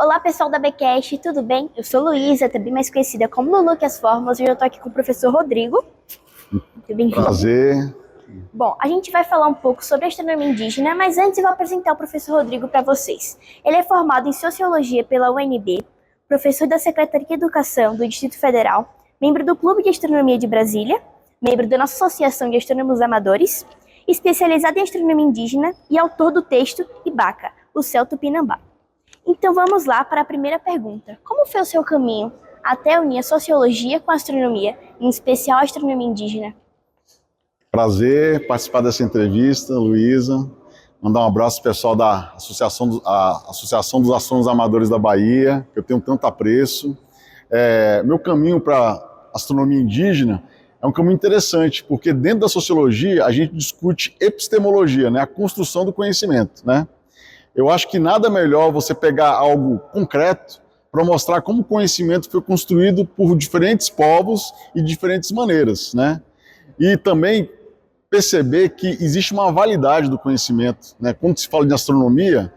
Olá, pessoal da Bcast, tudo bem? Eu sou Luísa, também mais conhecida como Lulu que as Fórmulas, e eu estou aqui com o professor Rodrigo. Muito bem-vindo. Prazer. Bom, a gente vai falar um pouco sobre a astronomia indígena, mas antes eu vou apresentar o professor Rodrigo para vocês. Ele é formado em Sociologia pela UNB, professor da Secretaria de Educação do Distrito Federal, membro do Clube de Astronomia de Brasília, membro da nossa Associação de Astrônomos Amadores, especializado em astronomia indígena e autor do texto Ibaka, o Céu Tupinambá. Então vamos lá para a primeira pergunta. Como foi o seu caminho até unir a sociologia com a astronomia, em especial a astronomia indígena? Prazer participar dessa entrevista, Luísa. Mandar um abraço pro pessoal da Associação dos Astrônomos Amadores da Bahia, que eu tenho tanto apreço. Meu caminho para astronomia indígena é um caminho interessante, porque dentro da sociologia a gente discute epistemologia, né, a construção do conhecimento, né? Eu acho que nada melhor você pegar algo concreto para mostrar como o conhecimento foi construído por diferentes povos e de diferentes maneiras, né? E também perceber que existe uma validade do conhecimento, né? Quando se fala de astronomia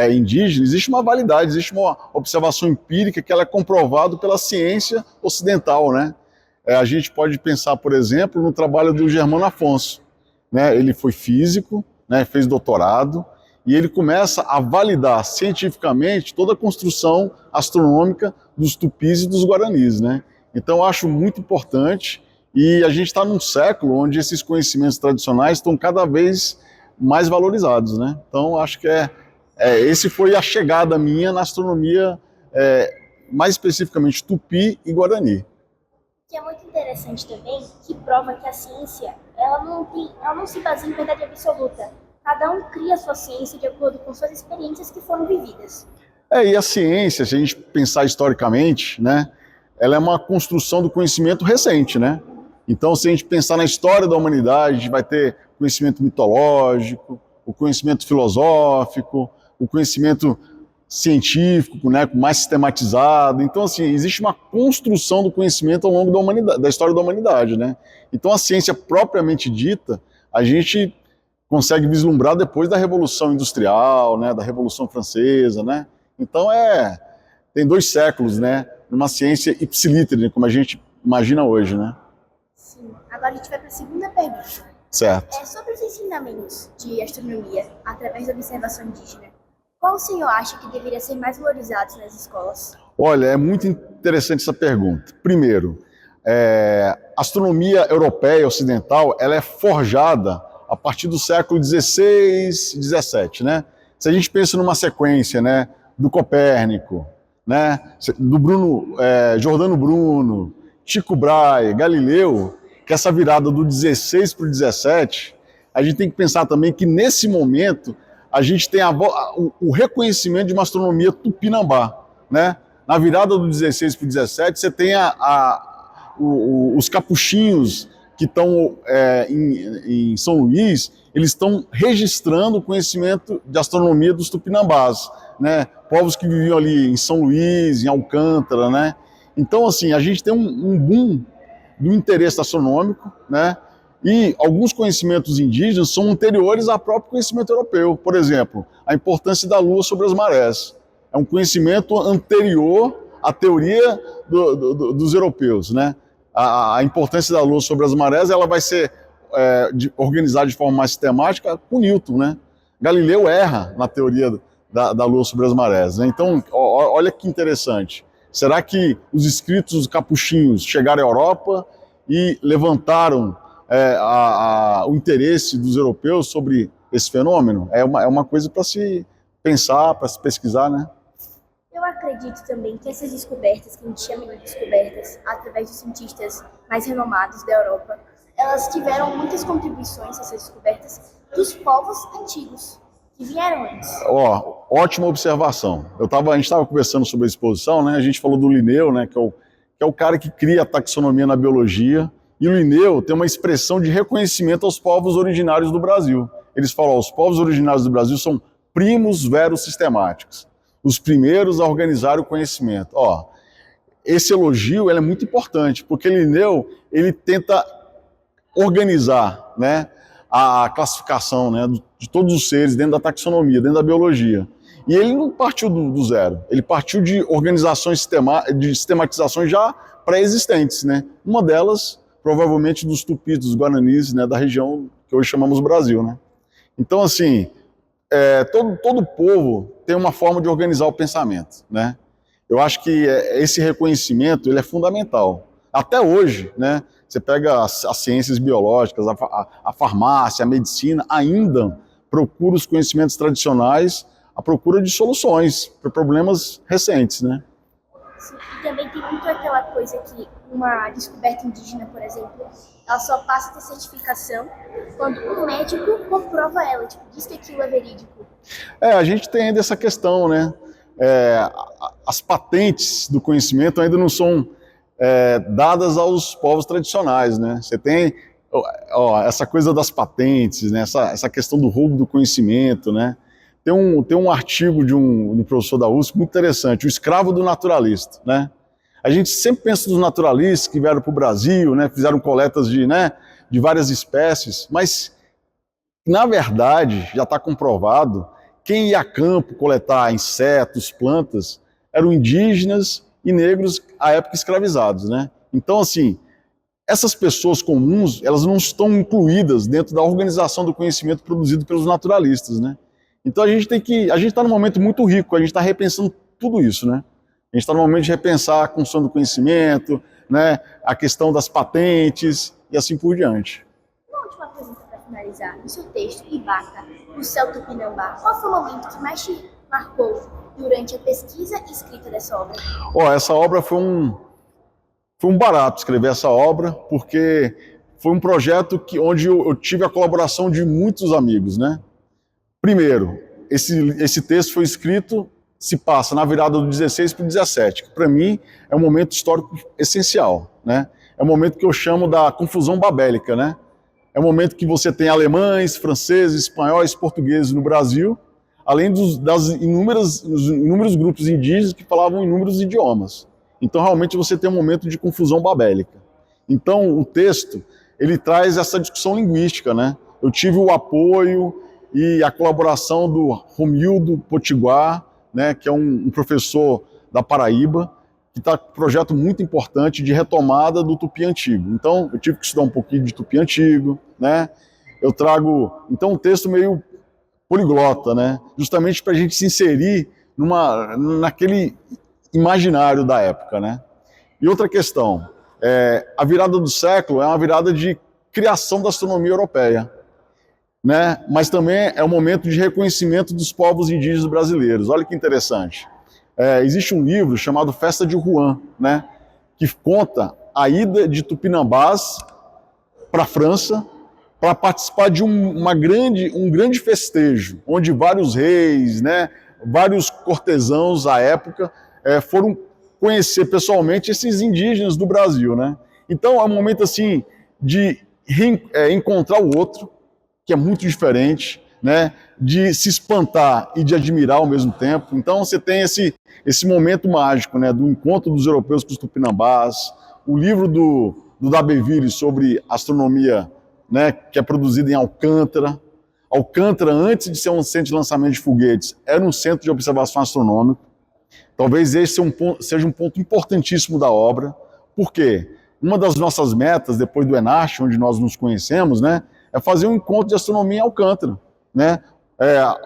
indígena, existe uma validade, existe uma observação empírica que ela é comprovada pela ciência ocidental, né? A gente pode pensar, por exemplo, no trabalho do Germano Afonso, né? Ele foi físico, né? Fez doutorado, e ele começa a validar cientificamente toda a construção astronômica dos tupis e dos guaranis, né? Então eu acho muito importante, e a gente está num século onde esses conhecimentos tradicionais estão cada vez mais valorizados, né? Então acho que esse foi a chegada minha na astronomia, mais especificamente tupi e guarani. Que é muito interessante também, que prova que a ciência ela não se baseia em verdade absoluta. Cada um cria a sua ciência de acordo com suas experiências que foram vividas. E a ciência, se a gente pensar historicamente, né, ela é uma construção do conhecimento recente, né? Então, se a gente pensar na história da humanidade, a gente vai ter conhecimento mitológico, o conhecimento filosófico, o conhecimento científico, né, mais sistematizado. Então, assim, existe uma construção do conhecimento ao longo da humanidade, da história da humanidade, né? Então, a ciência propriamente dita, a gente consegue vislumbrar depois da Revolução Industrial, né, da Revolução Francesa, né? Então tem 2 séculos, né, numa ciência ipsilítere, como a gente imagina hoje, né? Sim. Agora a gente vai para a segunda pergunta. Certo. Sobre os ensinamentos de astronomia através da observação indígena, qual o senhor acha que deveria ser mais valorizado nas escolas? Olha, é muito interessante essa pergunta. Primeiro, a astronomia europeia ocidental, ela é forjada a partir do século XVI, XVII, né? Se a gente pensa numa sequência, né, do Copérnico, né, do Giordano Bruno, Tycho Brahe, Galileu, que essa virada do 16 para o 17, a gente tem que pensar também que nesse momento a gente tem o reconhecimento de uma astronomia tupinambá, né? Na virada do 16 para o 17, você tem os capuchinhos que estão em São Luís, eles estão registrando o conhecimento de astronomia dos tupinambás, né? Povos que viviam ali em São Luís, em Alcântara, né? Então, assim, a gente tem um boom do interesse astronômico, né? E alguns conhecimentos indígenas são anteriores ao próprio conhecimento europeu. Por exemplo, a importância da Lua sobre as marés. É um conhecimento anterior à teoria dos europeus, né? A importância da Lua sobre as marés, ela vai ser organizada de forma mais sistemática com Newton, né? Galileu erra na teoria da Lua sobre as marés, né? Então, olha que interessante. Será que os escritos dos capuchinhos chegaram à Europa e levantaram o interesse dos europeus sobre esse fenômeno? É uma coisa para se pensar, para se pesquisar, né? Eu acredito também que essas descobertas, que a gente chama de descobertas, através dos cientistas mais renomados da Europa, elas tiveram muitas contribuições, essas descobertas, dos povos antigos, que vieram antes. Ótima observação. A gente estava conversando sobre a exposição, né? A gente falou do Linneu, né? Que é o cara que cria a taxonomia na biologia, e o Linneu tem uma expressão de reconhecimento aos povos originários do Brasil. Eles falam, os povos originários do Brasil são primus veros sistemáticos, os primeiros a organizar o conhecimento. Esse elogio é muito importante, porque Linneu ele tenta organizar, né, a classificação, né, de todos os seres dentro da taxonomia, dentro da biologia. E ele não partiu do zero, ele partiu de organizações, de sistematizações já pré-existentes, né? Uma delas, provavelmente, dos tupis, dos guaranis, né, da região que hoje chamamos Brasil, né? Então, assim, todo povo tem uma forma de organizar o pensamento, né? Eu acho que esse reconhecimento ele é fundamental. Até hoje, né? Você pega as ciências biológicas, a farmácia, a medicina, ainda procura os conhecimentos tradicionais à procura de soluções para problemas recentes, né? Sim, e também tem muito aquela coisa que uma descoberta indígena, por exemplo, ela só passa a ter certificação quando um médico comprova ela, tipo, diz que aquilo é verídico. A gente tem ainda essa questão, né? As patentes do conhecimento ainda não são dadas aos povos tradicionais, né? Você tem essa coisa das patentes, né? Essa questão do roubo do conhecimento, né? Tem um artigo de um professor da USP muito interessante, o escravo do naturalista, né? A gente sempre pensa nos naturalistas que vieram para o Brasil, né? Fizeram coletas de várias espécies, mas na verdade já está comprovado, quem ia a campo coletar insetos, plantas, eram indígenas e negros à época escravizados, né? Então, assim, essas pessoas comuns, elas não estão incluídas dentro da organização do conhecimento produzido pelos naturalistas, né? Então a gente está num momento muito rico, a gente está repensando tudo isso, né? A gente está no momento de repensar a construção do conhecimento, né? A questão das patentes e assim por diante. Uma última pergunta para finalizar. No seu texto, Ibaka, o céu tupinambá, qual foi o momento que mais te marcou durante a pesquisa e escrita dessa obra? Essa obra foi um barato escrever essa obra, porque foi um projeto onde eu tive a colaboração de muitos amigos, né? Primeiro, esse texto foi escrito, se passa na virada do 16 para o 17, que para mim é um momento histórico essencial, né? É um momento que eu chamo da confusão babélica, né? É um momento que você tem alemães, franceses, espanhóis, portugueses no Brasil, além dos inúmeros grupos indígenas que falavam inúmeros idiomas. Então, realmente, você tem um momento de confusão babélica. Então, o texto, ele traz essa discussão linguística, né? Eu tive o apoio e a colaboração do Romildo Potiguar, né, que é um professor da Paraíba, que está com um projeto muito importante de retomada do tupi antigo. Então, eu tive que estudar um pouquinho de tupi antigo, né? Eu trago, então, um texto meio poliglota, né? Justamente para a gente se inserir naquele imaginário da época, né? E outra questão, a virada do século é uma virada de criação da astronomia europeia, né? Mas também é um momento de reconhecimento dos povos indígenas brasileiros. Olha que interessante. Existe um livro chamado Festa de Rouen, né? Que conta a ida de tupinambás para a França para participar de um grande festejo, onde vários reis, né, vários cortesãos à época foram conhecer pessoalmente esses indígenas do Brasil, né? Então é um momento assim de encontrar o outro, que é muito diferente, né? De se espantar e de admirar ao mesmo tempo. Então você tem esse momento mágico, né? Do encontro dos europeus com os tupinambás, o livro do Dabeville sobre astronomia, né? Que é produzido em Alcântara. Alcântara, antes de ser um centro de lançamento de foguetes, era um centro de observação astronômica. Talvez esse seja um ponto importantíssimo da obra. Por quê? Uma das nossas metas, depois do ENARCH, onde nós nos conhecemos, né? É fazer um encontro de astronomia em Alcântara, né?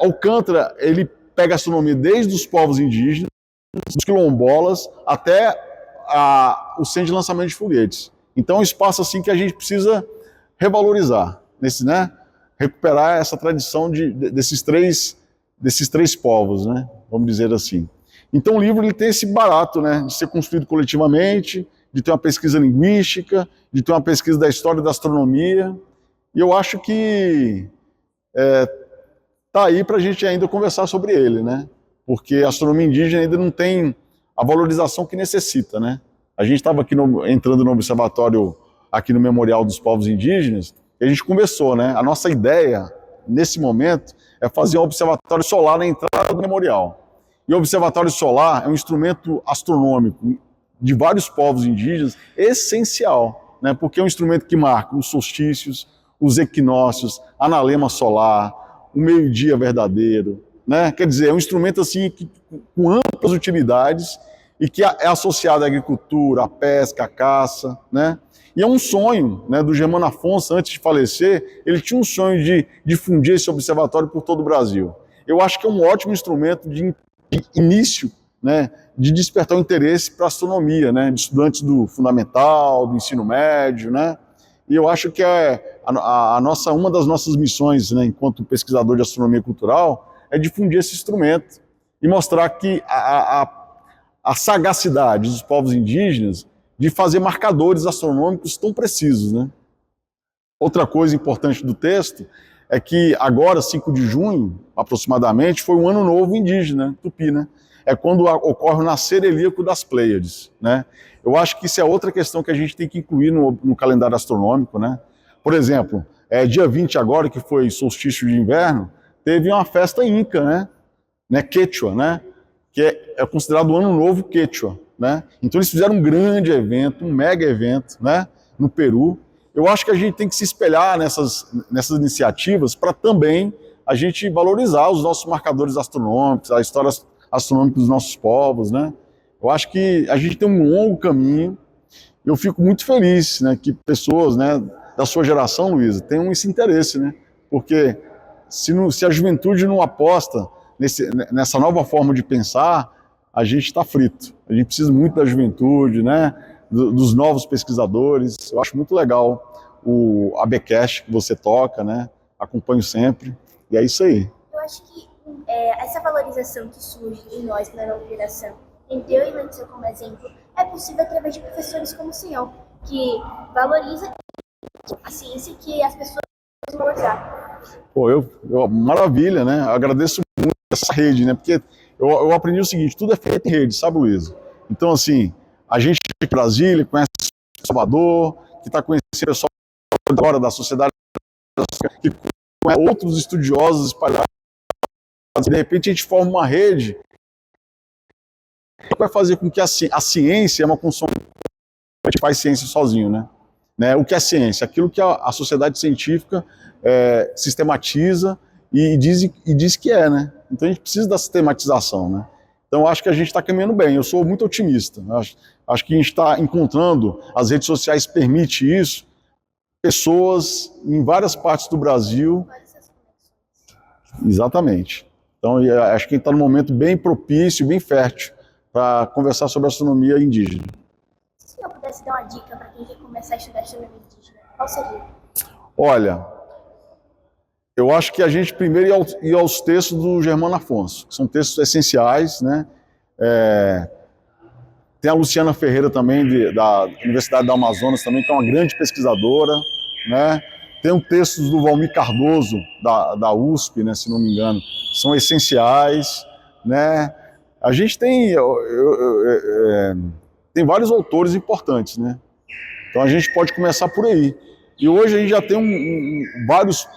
Alcântara, ele pega a astronomia desde os povos indígenas, dos quilombolas, até o centro de lançamento de foguetes. Então é um espaço assim que a gente precisa revalorizar, né? Recuperar essa tradição desses três povos, né? Vamos dizer assim. Então o livro ele tem esse barato, né? De ser construído coletivamente, de ter uma pesquisa linguística, de ter uma pesquisa da história da astronomia. E eu acho que está aí para a gente ainda conversar sobre ele, né? Porque a astronomia indígena ainda não tem a valorização que necessita, né? A gente estava aqui entrando no observatório, aqui no Memorial dos Povos Indígenas, e a gente conversou, né? A nossa ideia, nesse momento, é fazer um observatório solar na entrada do memorial. E o observatório solar é um instrumento astronômico de vários povos indígenas essencial, né? Porque é um instrumento que marca os solstícios, os equinócios, a analema solar, o meio-dia verdadeiro, né? Quer dizer, é um instrumento assim com amplas utilidades e que é associado à agricultura, à pesca, à caça, né? E é um sonho, né, do Germano Afonso, antes de falecer, ele tinha um sonho de difundir esse observatório por todo o Brasil. Eu acho que é um ótimo instrumento de início, né, de despertar o interesse para a astronomia, né, de estudantes do fundamental, do ensino médio, né? E eu acho que uma das nossas missões, né, enquanto pesquisador de astronomia cultural, é difundir esse instrumento e mostrar que a sagacidade dos povos indígenas de fazer marcadores astronômicos tão precisos, né? Outra coisa importante do texto é que agora, 5 de junho, aproximadamente, foi um ano novo indígena, tupi, né? É quando ocorre o nascer helíaco das Pleiades, né? Eu acho que isso é outra questão que a gente tem que incluir no calendário astronômico, né? Por exemplo, dia 20 agora, que foi solstício de inverno, teve uma festa inca, né? Quechua, né? Que é considerado o Ano Novo Quechua, né? Então eles fizeram um grande evento, um mega evento, né? No Peru. Eu acho que a gente tem que se espelhar nessas iniciativas para também a gente valorizar os nossos marcadores astronômicos, a história astronômica dos nossos povos, né? Eu acho que a gente tem um longo caminho. Eu fico muito feliz, né, que pessoas, né, da sua geração, Luísa, tenham esse interesse, né? Porque se a juventude não aposta nessa nova forma de pensar, a gente está frito. A gente precisa muito da juventude, né? Dos novos pesquisadores. Eu acho muito legal o ABcast que você toca, né? Acompanho sempre. E é isso aí. Eu acho que essa valorização que surge em nós, na nova geração, em eu e Letícia como exemplo, é possível através de professores como o senhor, que valoriza a ciência que as pessoas vão valorizar. Pô, maravilha, né? Eu agradeço muito essa rede, né? Porque eu aprendi o seguinte, tudo é feito em rede, sabe, Luísa? Então, assim, a gente de Brasília, conhece Salvador, que está conhecendo o pessoal agora da sociedade, que conhece outros estudiosos espalhados. De repente a gente forma uma rede que vai fazer com que a ciência é uma construção, a gente faz ciência sozinho, né? O que é ciência? Aquilo que a sociedade científica sistematiza e diz que é, né? Então a gente precisa da sistematização, né? Então eu acho que a gente está caminhando bem, eu sou muito otimista. Acho que a gente está encontrando, as redes sociais permitem isso, pessoas em várias partes do Brasil. Exatamente. Então acho que a gente está num momento bem propício, bem fértil para conversar sobre astronomia indígena. Se o senhor pudesse dar uma dica para quem quer começar a estudar astronomia indígena, qual seria? Olha, eu acho que a gente primeiro ir aos textos do Germano Afonso, que são textos essenciais, né? Tem a Luciana Ferreira também, da Universidade do Amazonas, também, que é uma grande pesquisadora, né? Tem um textos do Valmir Cardoso, da USP, né, se não me engano, são essenciais, né? A gente tem vários autores importantes, né? Então a gente pode começar por aí. E hoje a gente já tem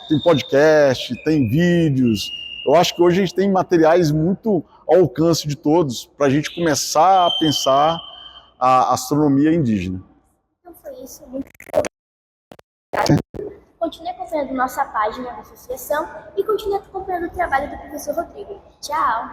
tem podcast, tem vídeos. Eu acho que hoje a gente tem materiais muito ao alcance de todos para a gente começar a pensar a astronomia indígena. Então foi isso. Muito obrigada. Continue acompanhando nossa página da associação e continue acompanhando o trabalho do professor Rodrigo. Tchau!